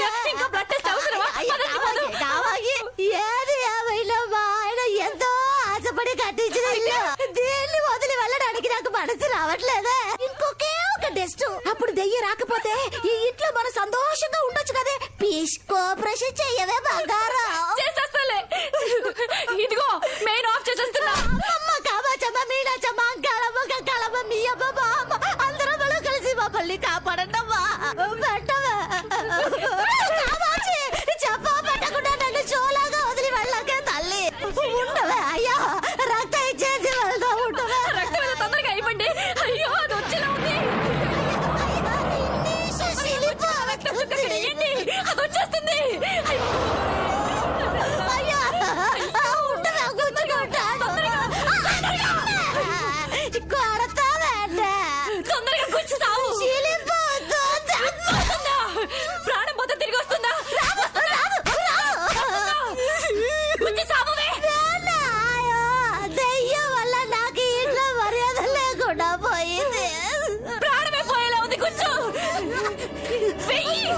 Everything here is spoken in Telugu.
చెప్పానుగా, ఇంకా బ్లడ్ టెస్ట్ అవసరమా? పదండి, పదం. ఏది ఏమైనా మా ఆయన ఎంతో ఆశపడి కట్టించిన ఇల్లు దీన్ని వదిలి వెళ్ళడానికి నాకు మనసు రావట్లేదే. ఇంకొకే ఒక టెస్ట్, అప్పుడు దెయ్యం రాకపోతే ఈ ఇంట్లో మనం సంతోషంగా ఉండొచ్చు కదే. పీస్ కోఆపరేషన్ చెయ్యవే బంగారం. చేసేస్తాలే. ఇదిగో మెయిన్ ఆఫ్ చేసేస్తున్నా. అమ్మ కామాచమ్మ, మీనాచమ్మ, అంకాళమ్మ, కంకాళమ్మ, మీ అమ్మ, మా అమ్మ అందరం మనం కలిసి మమ్మల్ని కాపాడండమ్మా. పెట్టవే కామాచి, చెప్ప పెట్టకుండా నన్ను చోలాగా వదిలి వెళ్ళకే తల్లి. ఉండవే అయ్యా, రక్త ఇచ్చేసి వెళ్తా. ఉండవే, రక్తం ఏదో తొందరగా అయిపోండి. అయ్యో అది వచ్చేలా ఉంది. రక్తం చుక్క ఇక్కడ వేయండి. అది వచ్చేస్తుంది. అయ్యా ఉండవే, గుచ్చుకుంటా. కొడతావేంటే? తొందరగా గుచ్చి సావు. ప్రాణం మొత్తం తిరిగి వస్తుందా? గుచ్చి సావువే. దెయ్యం వల్ల నాకు ఇంట్లో మర్యాద లేకుండా పోయింది. ప్రాణమే పోయేలా ఉంది. గుచ్చు వెయ్యి.